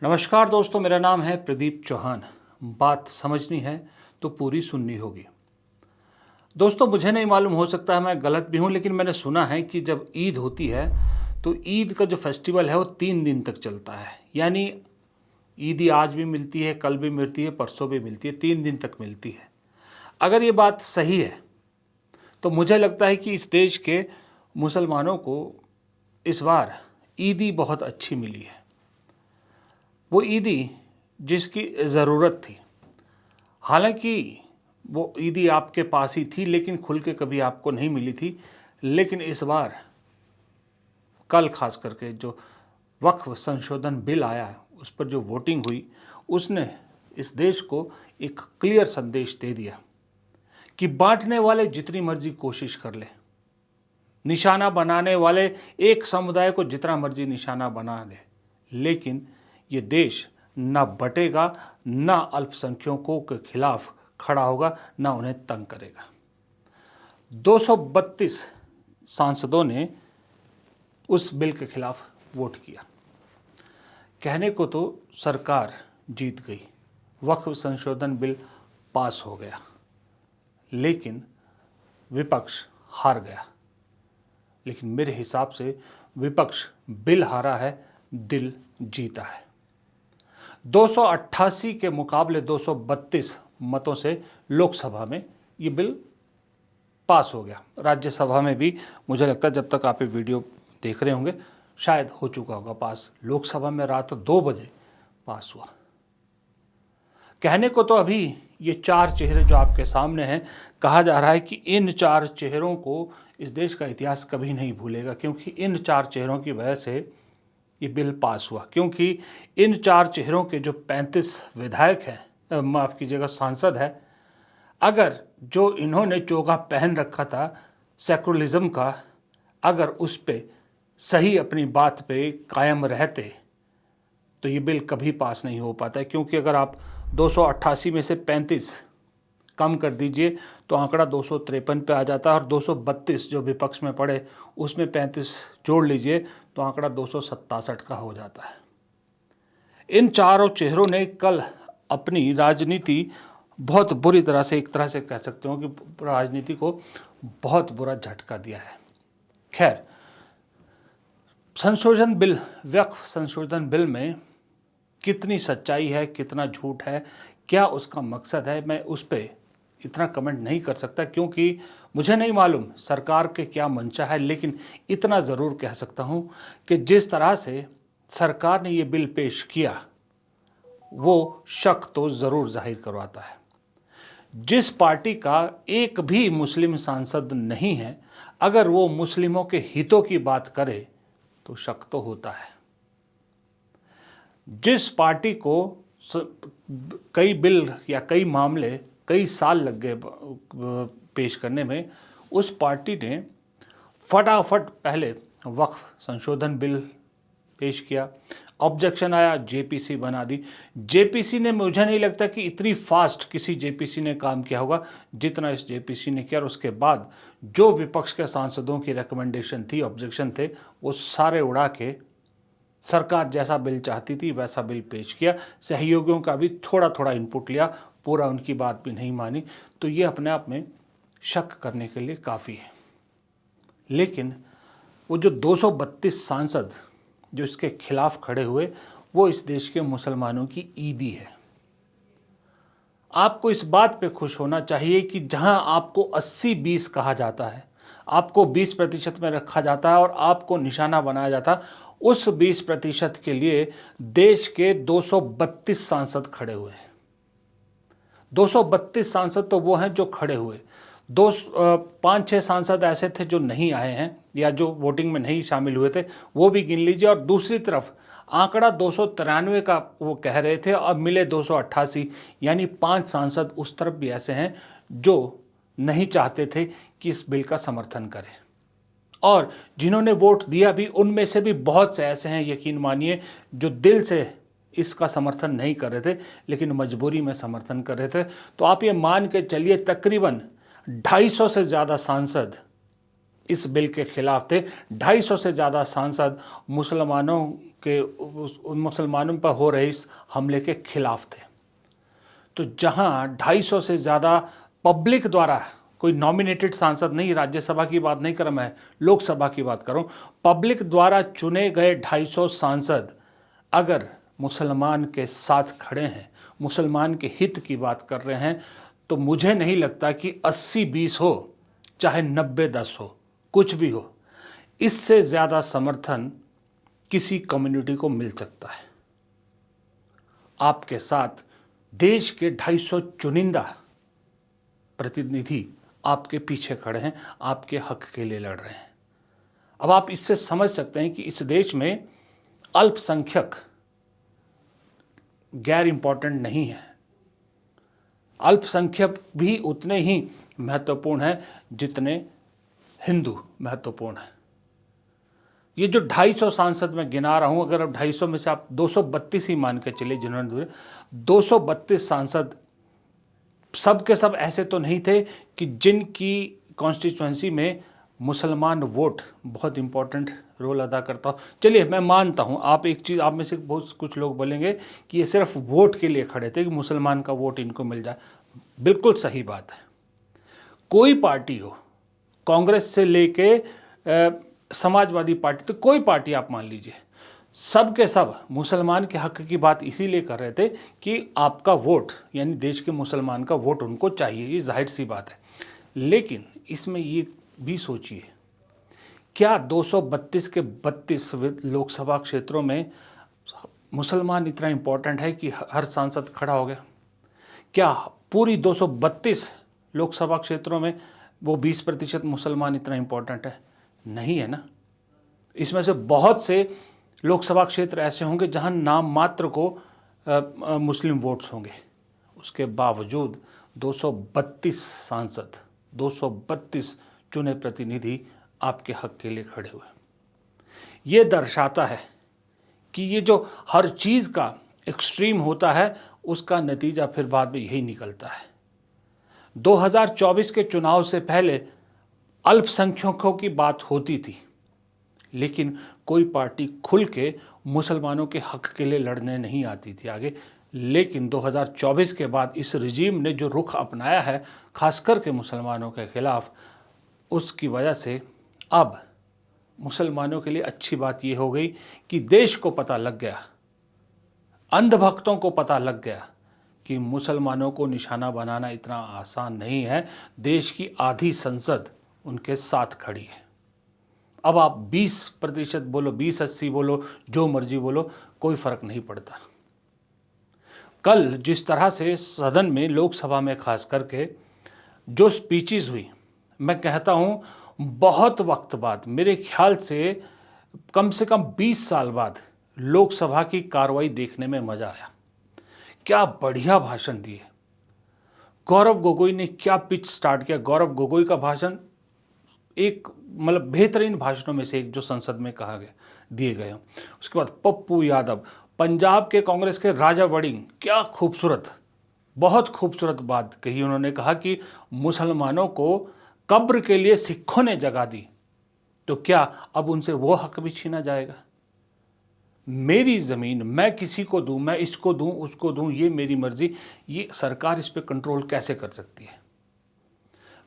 नमस्कार दोस्तों, मेरा नाम है प्रदीप चौहान। बात समझनी है तो पूरी सुननी होगी। दोस्तों, मुझे नहीं मालूम, हो सकता है मैं गलत भी हूँ, लेकिन मैंने सुना है कि जब ईद होती है तो ईद का जो फेस्टिवल है वो 3 दिन तक चलता है। यानी ईदी आज भी मिलती है, कल भी मिलती है, परसों भी मिलती है, 3 दिन तक मिलती है। अगर ये बात सही है तो मुझे लगता है कि इस देश के मुसलमानों को इस बार ईदी बहुत अच्छी मिली है। वो ईदी जिसकी ज़रूरत थी। हालांकि वो ईदी आपके पास ही थी, लेकिन खुल के कभी आपको नहीं मिली थी। लेकिन इस बार कल खास करके जो वक्फ संशोधन बिल आया, उस पर जो वोटिंग हुई, उसने इस देश को एक क्लियर संदेश दे दिया कि बांटने वाले जितनी मर्जी कोशिश कर ले, निशाना बनाने वाले एक समुदाय को जितना मर्जी निशाना बना ले, लेकिन ये देश न बटेगा, न अल्पसंख्यकों के खिलाफ खड़ा होगा, न उन्हें तंग करेगा। 232 सांसदों ने उस बिल के खिलाफ वोट किया। कहने को तो सरकार जीत गई, वक्फ संशोधन बिल पास हो गया, लेकिन विपक्ष हार गया। लेकिन मेरे हिसाब से विपक्ष बिल हारा है, दिल जीता है। 288 के मुकाबले 232 मतों से लोकसभा में ये बिल पास हो गया। राज्यसभा में भी मुझे लगता है जब तक आप ये वीडियो देख रहे होंगे शायद हो चुका होगा पास। लोकसभा में रात 2 बजे पास हुआ। कहने को तो अभी ये 4 चेहरे जो आपके सामने हैं, कहा जा रहा है कि इन 4 चेहरों को इस देश का इतिहास कभी नहीं भूलेगा, क्योंकि इन 4 चेहरों की वजह से ये बिल पास हुआ। क्योंकि इन 4 चेहरों के जो 35 विधायक हैं, माफ़ कीजिएगा सांसद हैं, अगर जो इन्होंने चोगा पहन रखा था सेकुलरिज्म का, अगर उस पे सही अपनी बात पे कायम रहते तो ये बिल कभी पास नहीं हो पाता है। क्योंकि अगर आप 288 में से 35 कम कर दीजिए तो आंकड़ा 253 पे आ जाता है, और 232 जो विपक्ष में पड़े उसमें 35 जोड़ लीजिए तो आंकड़ा 267 का हो जाता है। इन चारों चेहरों ने कल अपनी राजनीति बहुत बुरी तरह से, एक तरह से कह सकते हो कि राजनीति को बहुत बुरा झटका दिया है। खैर, संशोधन बिल, वक्फ संशोधन बिल में कितनी सच्चाई है, कितना झूठ है, क्या उसका मकसद है, मैं उस पर इतना कमेंट नहीं कर सकता, क्योंकि मुझे नहीं मालूम सरकार के क्या मंशा है। लेकिन इतना ज़रूर कह सकता हूँ कि जिस तरह से सरकार ने ये बिल पेश किया वो शक तो ज़रूर जाहिर करवाता है। जिस पार्टी का एक भी मुस्लिम सांसद नहीं है, अगर वो मुस्लिमों के हितों की बात करे तो शक तो होता है। जिस पार्टी को कई बिल या कई मामले कई साल लग गए पेश करने में, उस पार्टी ने फटाफट पहले वक्फ संशोधन बिल पेश किया, ऑब्जेक्शन आया, जेपीसी बना दी। जेपीसी ने, मुझे नहीं लगता कि इतनी फास्ट किसी जेपीसी ने काम किया होगा जितना इस जेपीसी ने किया। और उसके बाद जो विपक्ष के सांसदों की रिकमेंडेशन थी, ऑब्जेक्शन थे, वो सारे उड़ा के सरकार जैसा बिल चाहती थी वैसा बिल पेश किया। सहयोगियों का भी थोड़ा थोड़ा इनपुट लिया, पूरा उनकी बात भी नहीं मानी। तो ये अपने आप में शक करने के लिए काफ़ी है। लेकिन वो जो 232 सांसद जो इसके खिलाफ खड़े हुए, वो इस देश के मुसलमानों की ईदी है। आपको इस बात पे खुश होना चाहिए कि जहां आपको 80-20 कहा जाता है, आपको 20% में रखा जाता है और आपको निशाना बनाया जाता है, उस 20% के लिए देश के 232 सांसद खड़े हुए हैं। 232 सांसद तो वो हैं जो खड़े हुए। 5-6 सांसद ऐसे थे जो नहीं आए हैं या जो वोटिंग में नहीं शामिल हुए थे, वो भी गिन लीजिए। और दूसरी तरफ आंकड़ा 293 का वो कह रहे थे, अब मिले 288, यानी 5 सांसद उस तरफ भी ऐसे हैं जो नहीं चाहते थे कि इस बिल का समर्थन करें। और जिन्होंने वोट दिया भी, उनमें से भी बहुत से ऐसे हैं, यकीन मानिए, जो दिल से इसका समर्थन नहीं कर रहे थे लेकिन मजबूरी में समर्थन कर रहे थे। तो आप ये मान के चलिए तकरीबन 250 से ज़्यादा सांसद इस बिल के खिलाफ थे। 250 से ज़्यादा सांसद मुसलमानों पर हो रहे इस हमले के खिलाफ थे। तो जहां 250 से ज़्यादा पब्लिक द्वारा, कोई नॉमिनेटेड सांसद नहीं, राज्यसभा की बात नहीं कर रहा मैं, लोकसभा की बात कर रहा हूं, पब्लिक द्वारा चुने गए 250 सांसद अगर मुसलमान के साथ खड़े हैं, मुसलमान के हित की बात कर रहे हैं, तो मुझे नहीं लगता कि 80-20 हो चाहे 90-10 हो, कुछ भी हो, इससे ज़्यादा समर्थन किसी कम्युनिटी को मिल सकता है। आपके साथ देश के 250 चुनिंदा प्रतिनिधि आपके पीछे खड़े हैं, आपके हक के लिए लड़ रहे हैं। अब आप इससे समझ सकते हैं कि इस देश में अल्पसंख्यक गैर इंपॉर्टेंट नहीं है। अल्पसंख्यक भी उतने ही महत्वपूर्ण हैं जितने हिंदू महत्वपूर्ण हैं। ये जो 250 सांसद मैं गिना रहा हूं, अगर अब 250 में से आप 232 ही मान के चले जिन्होंने 232 सांसद, सब के सब ऐसे तो नहीं थे कि जिनकी कॉन्स्टिट्यूएंसी में मुसलमान वोट बहुत इंपॉर्टेंट रोल अदा करता हो। चलिए मैं मानता हूँ, आप एक चीज़, आप में से बहुत कुछ लोग बोलेंगे कि ये सिर्फ वोट के लिए खड़े थे कि मुसलमान का वोट इनको मिल जाए। बिल्कुल सही बात है। कोई पार्टी हो, कांग्रेस से लेके समाजवादी पार्टी, तो कोई पार्टी आप मान लीजिए, सब के सब मुसलमान के हक की बात इसीलिए कर रहे थे कि आपका वोट, यानी देश के मुसलमान का वोट उनको चाहिए, ये जाहिर सी बात है। लेकिन इसमें ये भी सोचिए, क्या 232 के 32 लोकसभा क्षेत्रों में मुसलमान इतना इम्पोर्टेंट है कि हर सांसद खड़ा हो गया? क्या पूरी 232 लोकसभा क्षेत्रों में वो 20% मुसलमान इतना इम्पोर्टेंट है? नहीं है ना। इसमें से बहुत से लोकसभा क्षेत्र ऐसे होंगे जहां नाम मात्र को मुस्लिम वोट्स होंगे। उसके बावजूद 232 सांसद, 232 चुने प्रतिनिधि आपके हक के लिए खड़े हुए। ये दर्शाता है कि ये जो हर चीज़ का एक्सट्रीम होता है, उसका नतीजा फिर बाद में यही निकलता है। 2024 के चुनाव से पहले अल्पसंख्यकों की बात होती थी, लेकिन कोई पार्टी खुल के मुसलमानों के हक के लिए लड़ने नहीं आती थी आगे। लेकिन 2024 के बाद इस रिजीम ने जो रुख अपनाया है, खासकर के मुसलमानों के खिलाफ, उसकी वजह से अब मुसलमानों के लिए अच्छी बात ये हो गई कि देश को पता लग गया, अंधभक्तों को पता लग गया कि मुसलमानों को निशाना बनाना इतना आसान नहीं है। देश की आधी संसद उनके साथ खड़ी है। अब आप 20% बोलो, 20-80 बोलो, जो मर्जी बोलो, कोई फर्क नहीं पड़ता। कल जिस तरह से सदन में, लोकसभा में खास करके जो स्पीचेस हुई, मैं कहता हूँ बहुत वक्त बाद, मेरे ख्याल से कम 20 साल बाद लोकसभा की कार्रवाई देखने में मज़ा आया। क्या बढ़िया भाषण दिए। गौरव गोगोई ने क्या पिच स्टार्ट किया। गौरव गोगोई का भाषण एक मतलब बेहतरीन भाषणों में से एक जो संसद में कहा गया, दिए गए। उसके बाद पप्पू यादव, पंजाब के कांग्रेस के राजा वड़िंग, क्या खूबसूरत, बहुत खूबसूरत बात कही उन्होंने। कहा कि मुसलमानों को कब्र के लिए सिखों ने जगह दी, तो क्या अब उनसे वो हक भी छीना जाएगा? मेरी ज़मीन मैं किसी को दूं, मैं इसको दूं, उसको दूं, ये मेरी मर्जी, ये सरकार इस पे कंट्रोल कैसे कर सकती है?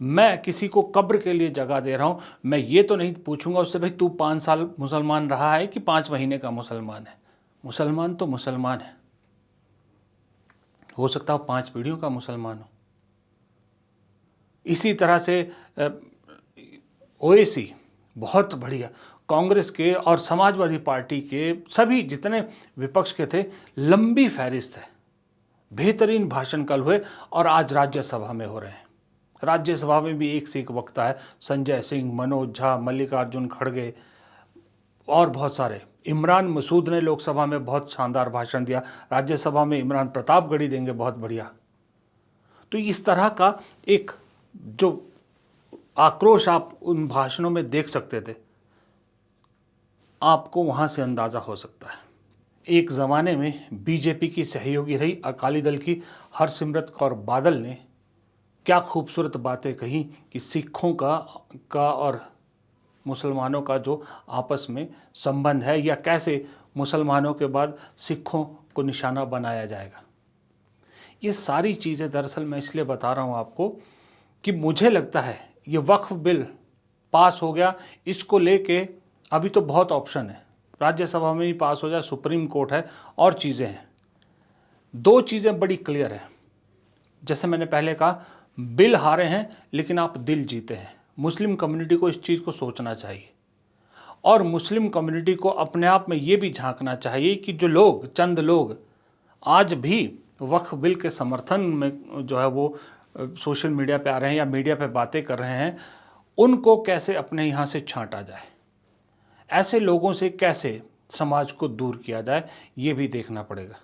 मैं किसी को कब्र के लिए जगह दे रहा हूं, मैं ये तो नहीं पूछूंगा उससे, भाई तू 5 साल मुसलमान रहा है कि 5 महीने का मुसलमान है? मुसलमान तो मुसलमान है, हो सकता है 5 पीढ़ियों का मुसलमान हो। इसी तरह से ओवैसी, बहुत बढ़िया, कांग्रेस के और समाजवादी पार्टी के सभी जितने विपक्ष के थे, लंबी फहरिस्त है। बेहतरीन भाषण कल हुए और आज राज्यसभा में हो रहे हैं। राज्यसभा में भी एक से एक वक्ता है, संजय सिंह, मनोज झा, मल्लिकार्जुन खड़गे और बहुत सारे। इमरान मसूद ने लोकसभा में बहुत शानदार भाषण दिया, राज्यसभा में इमरान प्रतापगढ़ी देंगे, बहुत बढ़िया। तो इस तरह का एक जो आक्रोश आप उन भाषणों में देख सकते थे, आपको वहाँ से अंदाज़ा हो सकता है। एक ज़माने में बीजेपी की सहयोगी रही अकाली दल की हरसिमरत कौर बादल ने क्या खूबसूरत बातें कही कि सिखों का और मुसलमानों का जो आपस में संबंध है, या कैसे मुसलमानों के बाद सिखों को निशाना बनाया जाएगा। ये सारी चीज़ें दरअसल मैं इसलिए बता रहा हूँ आपको कि मुझे लगता है ये वक्फ बिल पास हो गया, इसको लेके अभी तो बहुत ऑप्शन है, राज्यसभा में भी पास हो जाए, सुप्रीम कोर्ट है और चीज़ें हैं। दो चीज़ें बड़ी क्लियर है, जैसे मैंने पहले कहा, बिल हारे हैं लेकिन आप दिल जीते हैं। मुस्लिम कम्युनिटी को इस चीज़ को सोचना चाहिए, और मुस्लिम कम्युनिटी को अपने आप में ये भी झांकना चाहिए कि जो लोग, चंद लोग आज भी वक्फ बिल के समर्थन में जो है वो सोशल मीडिया पे आ रहे हैं या मीडिया पे बातें कर रहे हैं, उनको कैसे अपने यहाँ से छांटा जाए, ऐसे लोगों से कैसे समाज को दूर किया जाए, ये भी देखना पड़ेगा।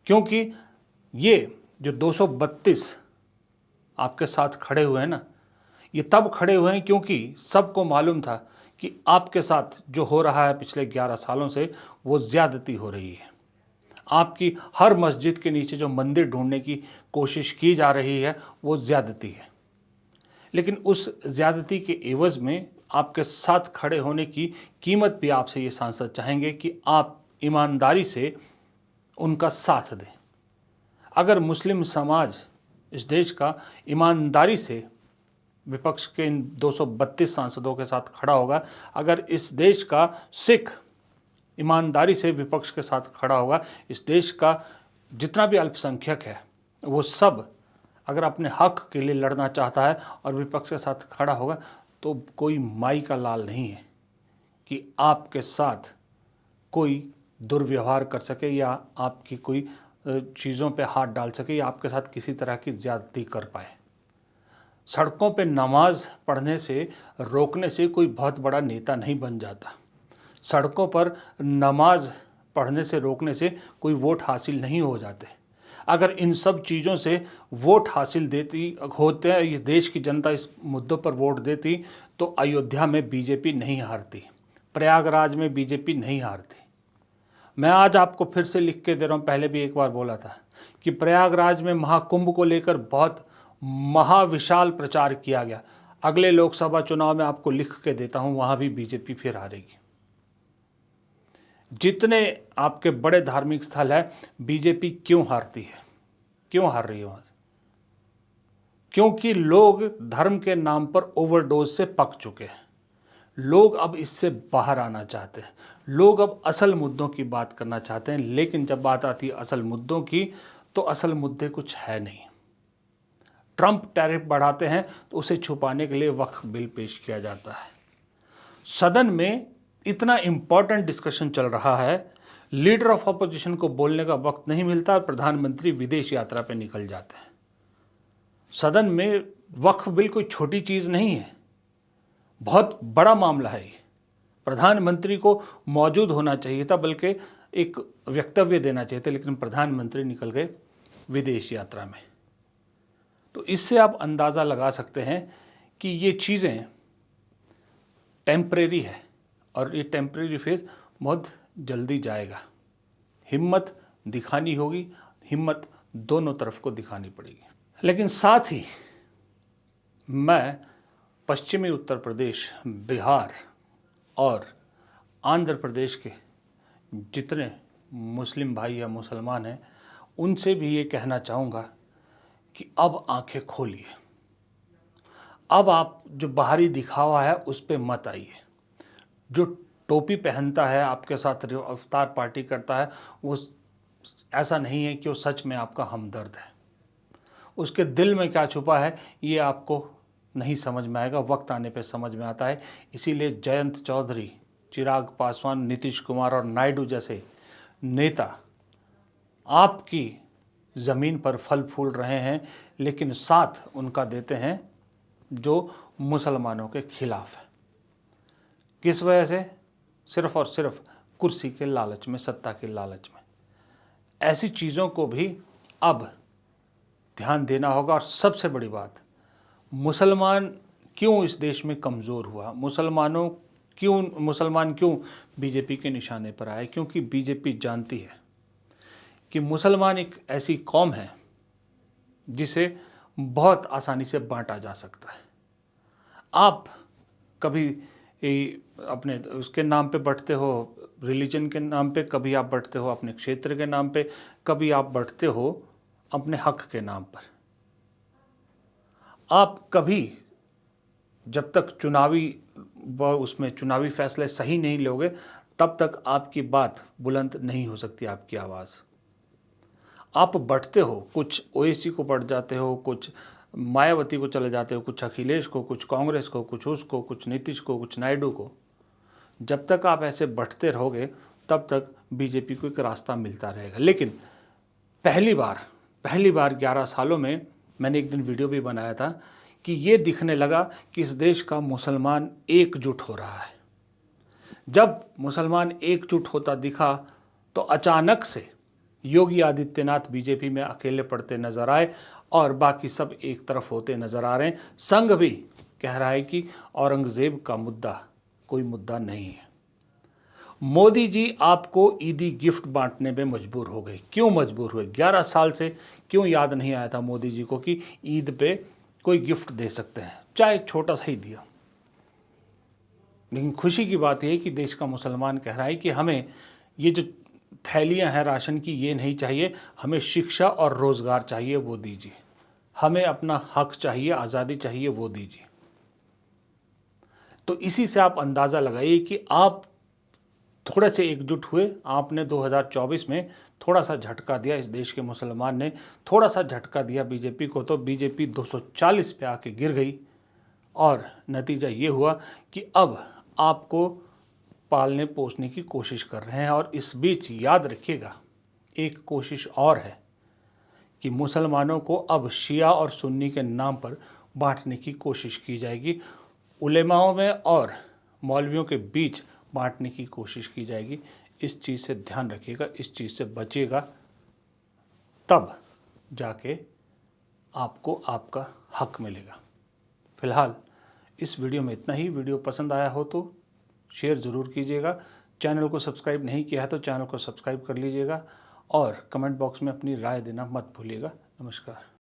क्योंकि ये जो 232 आपके साथ खड़े हुए हैं ना, ये तब खड़े हुए हैं क्योंकि सबको मालूम था कि आपके साथ जो हो रहा है पिछले 11 सालों से वो ज़्यादती हो रही है। आपकी हर मस्जिद के नीचे जो मंदिर ढूंढने की कोशिश की जा रही है वो ज़्यादती है, लेकिन उस ज़्यादती के एवज़ में आपके साथ खड़े होने की कीमत भी आपसे ये सांसद चाहेंगे कि आप ईमानदारी से उनका साथ दें। अगर मुस्लिम समाज इस देश का ईमानदारी से विपक्ष के इन 232 सांसदों के साथ खड़ा होगा, अगर इस देश का सिख ईमानदारी से विपक्ष के साथ खड़ा होगा, इस देश का जितना भी अल्पसंख्यक है वो सब अगर अपने हक के लिए लड़ना चाहता है और विपक्ष के साथ खड़ा होगा, तो कोई माई का लाल नहीं है कि आपके साथ कोई दुर्व्यवहार कर सके या आपकी कोई चीज़ों पे हाथ डाल सके या आपके साथ किसी तरह की ज़्यादती कर पाए। सड़कों पे नमाज पढ़ने से, रोकने से कोई बहुत बड़ा नेता नहीं बन जाता। सड़कों पर नमाज पढ़ने से, रोकने से कोई वोट हासिल नहीं हो जाते। अगर इन सब चीज़ों से वोट हासिल देती होते हैं, इस देश की जनता इस मुद्दों पर वोट देती, तो अयोध्या में बीजेपी नहीं हारती, प्रयागराज में बीजेपी नहीं हारती। मैं आज आपको फिर से लिख के दे रहा हूँ, पहले भी एक बार बोला था कि प्रयागराज में महाकुंभ को लेकर बहुत महाविशाल प्रचार किया गया। अगले लोकसभा चुनाव में आपको लिख के देता हूँ, वहाँ भी बीजेपी फिर हारेगी। जितने आपके बड़े धार्मिक स्थल है, बीजेपी क्यों हारती है, क्यों हार रही है वहाँ से? क्योंकि लोग धर्म के नाम पर ओवरडोज से पक चुके हैं। लोग अब इससे बाहर आना चाहते हैं, लोग अब असल मुद्दों की बात करना चाहते हैं। लेकिन जब बात आती है असल मुद्दों की, तो असल मुद्दे कुछ है नहीं। ट्रंप टैरिफ बढ़ाते हैं तो उसे छुपाने के लिए वक्फ बिल पेश किया जाता है। सदन में इतना इम्पॉर्टेंट डिस्कशन चल रहा है, लीडर ऑफ अपोजिशन को बोलने का वक्त नहीं मिलता और प्रधानमंत्री विदेश यात्रा पर निकल जाते हैं। सदन में वक्फ बिल कोई छोटी चीज़ नहीं है, बहुत बड़ा मामला है। प्रधानमंत्री को मौजूद होना चाहिए था, बल्कि एक वक्तव्य देना चाहिए था, लेकिन प्रधानमंत्री निकल गए विदेश यात्रा में। तो इससे आप अंदाज़ा लगा सकते हैं कि ये चीज़ें टेम्परेरी है और ये टेम्परेरी फेज बहुत जल्दी जाएगा। हिम्मत दिखानी होगी, हिम्मत दोनों तरफ को दिखानी पड़ेगी। लेकिन साथ ही मैं पश्चिमी उत्तर प्रदेश, बिहार और आंध्र प्रदेश के जितने मुस्लिम भाई या मुसलमान हैं, उनसे भी ये कहना चाहूँगा कि अब आंखें खोलिए। अब आप जो बाहरी दिखावा है उस पर मत आइए। जो टोपी पहनता है, आपके साथ अवतार पार्टी करता है, वो ऐसा नहीं है कि वो सच में आपका हमदर्द है। उसके दिल में क्या छुपा है ये आपको नहीं समझ में आएगा, वक्त आने पे समझ में आता है। इसीलिए जयंत चौधरी, चिराग पासवान, नीतीश कुमार और नायडू जैसे नेता आपकी ज़मीन पर फल फूल रहे हैं, लेकिन साथ उनका देते हैं जो मुसलमानों के खिलाफ है। किस वजह से? सिर्फ़ और सिर्फ कुर्सी के लालच में, सत्ता के लालच में। ऐसी चीज़ों को भी अब ध्यान देना होगा। और सबसे बड़ी बात, मुसलमान क्यों इस देश में कमज़ोर हुआ, मुसलमान क्यों बीजेपी के निशाने पर आए? क्योंकि बीजेपी जानती है कि मुसलमान एक ऐसी कौम है जिसे बहुत आसानी से बांटा जा सकता है। आप कभी अपने उसके नाम पे बढ़ते हो, रिलीजन के नाम पे, कभी आप बढ़ते हो अपने क्षेत्र के नाम पे, कभी आप बढ़ते हो अपने हक के नाम पर। आप कभी जब तक उसमें चुनावी फैसले सही नहीं लोगे तब तक आपकी बात बुलंद नहीं हो सकती, आपकी आवाज़। आप बढ़ते हो, कुछ ओवैसी को बढ़ जाते हो, कुछ मायावती को चले जाते हो, कुछ अखिलेश को, कुछ कांग्रेस को, कुछ उसको, कुछ नीतीश को, कुछ नायडू को। जब तक आप ऐसे बढ़ते रहोगे तब तक बीजेपी को एक रास्ता मिलता रहेगा। लेकिन पहली बार 11 सालों में मैंने एक दिन वीडियो भी बनाया था कि ये दिखने लगा कि इस देश का मुसलमान एकजुट हो रहा है। जब मुसलमान एकजुट होता दिखा तो अचानक से योगी आदित्यनाथ बीजेपी में अकेले पड़ते नजर आए और बाकी सब एक तरफ होते नजर आ रहे हैं। संघ भी कह रहा है कि औरंगजेब का मुद्दा कोई मुद्दा नहीं है। मोदी जी आपको ईदी गिफ्ट बांटने में मजबूर हो गए। क्यों मजबूर हुए? 11 साल से क्यों याद नहीं आया था मोदी जी को कि ईद पे कोई गिफ्ट दे सकते हैं, चाहे छोटा सा ही दिया। लेकिन खुशी की बात यह है कि देश का मुसलमान कह रहा है कि हमें ये जो थैलियां हैं राशन की, ये नहीं चाहिए, हमें शिक्षा और रोज़गार चाहिए, वो दीजिए। हमें अपना हक चाहिए, आज़ादी चाहिए, वो दीजिए। तो इसी से आप अंदाज़ा लगाइए कि आप थोड़े से एकजुट हुए। आपने 2024 में थोड़ा सा झटका दिया, इस देश के मुसलमान ने थोड़ा सा झटका दिया बीजेपी को, तो बीजेपी 240 पे आके गिर गई और नतीजा ये हुआ कि अब आपको पालने पोसने की कोशिश कर रहे हैं। और इस बीच याद रखिएगा, एक कोशिश और है कि मुसलमानों को अब शिया और सुन्नी के नाम पर बांटने की कोशिश की जाएगी, उलेमाओं में और मौलवियों के बीच बांटने की कोशिश की जाएगी। इस चीज़ से ध्यान रखिएगा, इस चीज़ से बचिएगा, तब जाके आपको आपका हक मिलेगा। फिलहाल इस वीडियो में इतना ही। वीडियो पसंद आया हो तो शेयर ज़रूर कीजिएगा। चैनल को सब्सक्राइब नहीं किया है तो चैनल को सब्सक्राइब कर लीजिएगा और कमेंट बॉक्स में अपनी राय देना मत भूलिएगा। नमस्कार।